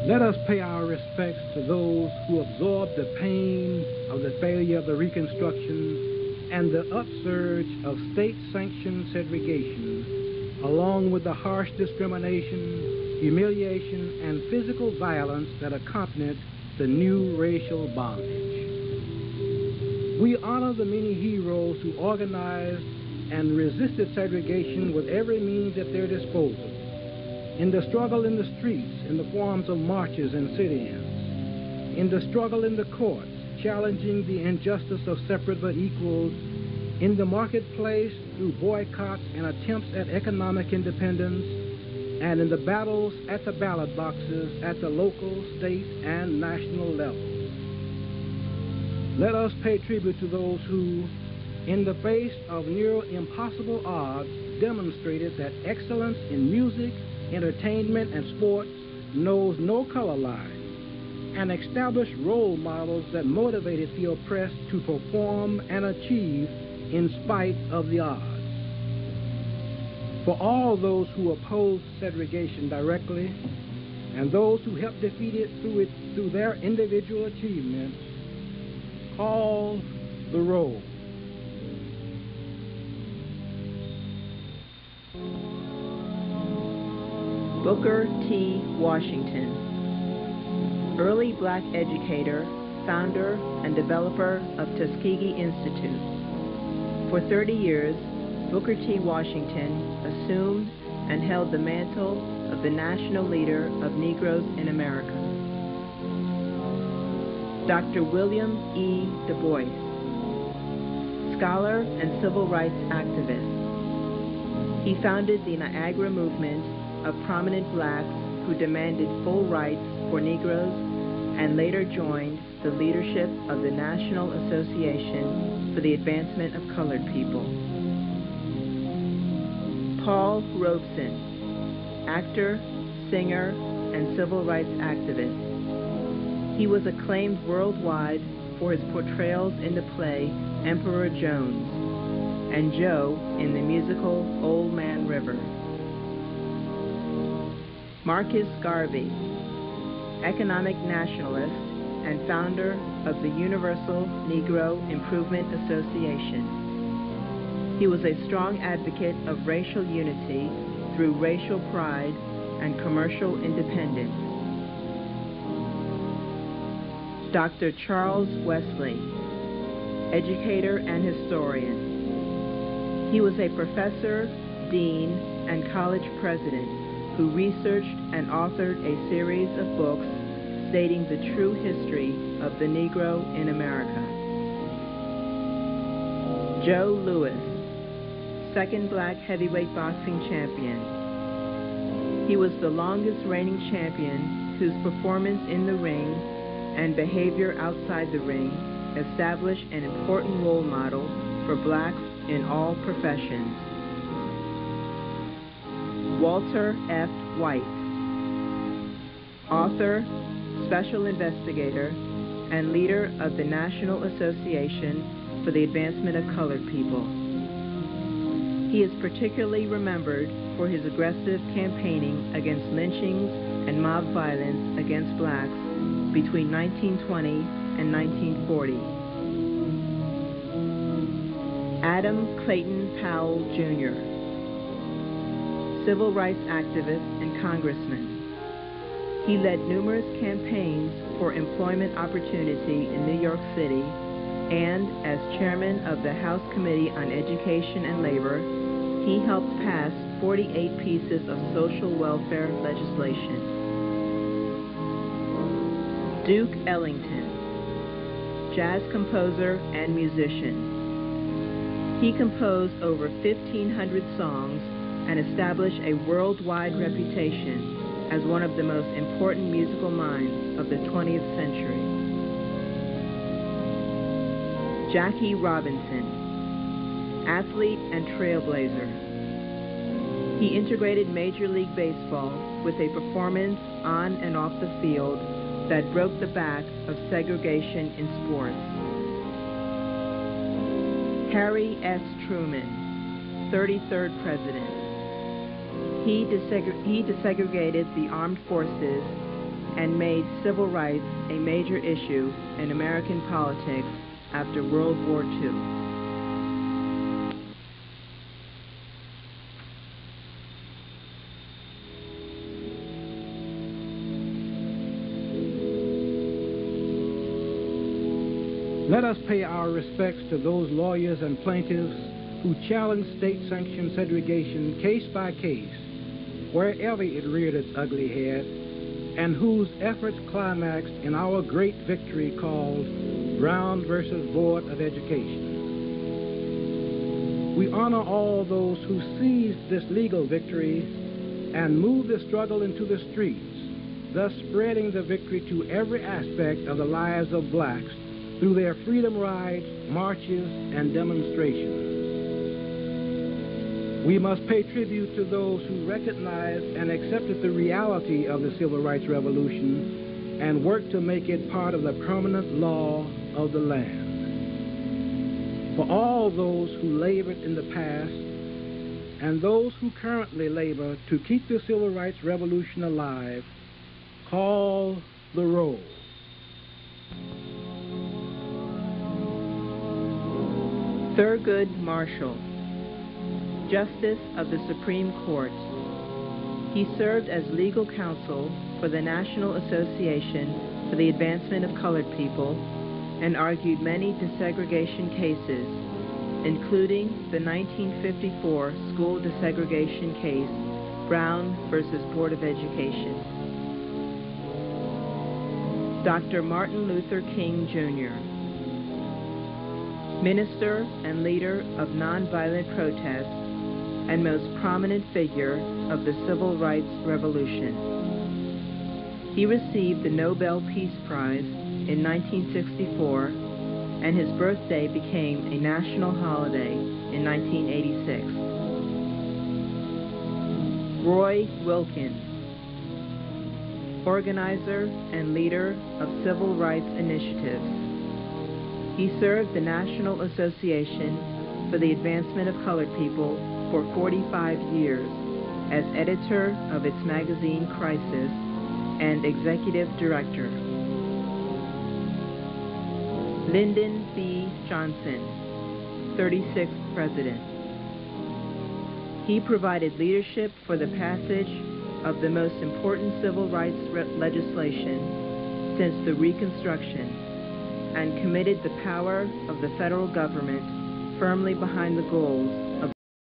Let us pay our respects to those who absorbed the pain of the failure of the Reconstruction and the upsurge of state-sanctioned segregation, along with the harsh discrimination, humiliation, and physical violence that accompanied the new racial bondage. We honor the many heroes who organized and resisted segregation with every means at their disposal, in the struggle in the streets in the forms of marches and sit-ins, in the struggle in the courts challenging the injustice of separate but equals, in the marketplace through boycotts and attempts at economic independence, and in the battles at the ballot boxes at the local, state, and national level. Let us pay tribute to those who, in the face of near impossible odds, demonstrated that excellence in music, entertainment, and sports knows no color line, and established role models that motivated the oppressed to perform and achieve in spite of the odds. For all those who opposed segregation directly, and those who helped defeat it through their individual achievements, call the roll. Booker T. Washington, early black educator, founder, and developer of Tuskegee Institute. For 30 years, Booker T. Washington assumed and held the mantle of the national leader of Negroes in America. Dr. William E. Du Bois, scholar and civil rights activist. He founded the Niagara movement of prominent blacks who demanded full rights for Negroes and later joined the leadership of the National Association for the Advancement of Colored People. Paul Robeson, actor, singer, and civil rights activist. He was acclaimed worldwide for his portrayals in the play Emperor Jones and Joe in the musical Old Man River. Marcus Garvey, economic nationalist and founder of the Universal Negro Improvement Association. He was a strong advocate of racial unity through racial pride and commercial independence. Dr. Charles Wesley, educator and historian. He was a professor, dean, and college president who researched and authored a series of books stating the true history of the Negro in America. Joe Louis, second black heavyweight boxing champion. He was the longest reigning champion whose performance in the ring and behavior outside the ring established an important role model for blacks in all professions. Walter F. White, author, special investigator, and leader of the National Association for the Advancement of Colored People. He is particularly remembered for his aggressive campaigning against lynchings and mob violence against blacks between 1920 and 1940. Adam Clayton Powell, Jr., civil rights activist and congressman. He led numerous campaigns for employment opportunity in New York City, and as chairman of the House Committee on Education and Labor, he helped pass 48 pieces of social welfare legislation. Duke Ellington, jazz composer and musician. He composed over 1,500 songs and established a worldwide reputation as one of the most important musical minds of the 20th century. Jackie Robinson, athlete and trailblazer. He integrated Major League Baseball with a performance on and off the field that broke the back of segregation in sports. Harry S. Truman, 33rd President. He desegregated the armed forces and made civil rights a major issue in American politics after World War II. Let us pay our respects to those lawyers and plaintiffs who challenged state-sanctioned segregation case by case, wherever it reared its ugly head, and whose efforts climaxed in our great victory called Brown versus Board of Education. We honor all those who seized this legal victory and moved the struggle into the streets, thus spreading the victory to every aspect of the lives of blacks through their freedom rides, marches, and demonstrations. We must pay tribute to those who recognized and accepted the reality of the Civil Rights Revolution and worked to make it part of the permanent law of the land. For all those who labored in the past and those who currently labor to keep the Civil Rights Revolution alive, call the roll. Thurgood Marshall, Justice of the Supreme Court. He served as legal counsel for the National Association for the Advancement of Colored People and argued many desegregation cases, including the 1954 school desegregation case, Brown versus Board of Education. Dr. Martin Luther King, Jr., minister and leader of nonviolent protest and most prominent figure of the Civil Rights Revolution. He received the Nobel Peace Prize in 1964, and his birthday became a national holiday in 1986. Roy Wilkins, organizer and leader of civil rights initiatives. He served the National Association for the Advancement of Colored People for 45 years as editor of its magazine Crisis and executive director. Lyndon B. Johnson, 36th President. He provided leadership for the passage of the most important civil rights legislation since the Reconstruction and committed the power of the federal government firmly behind the goals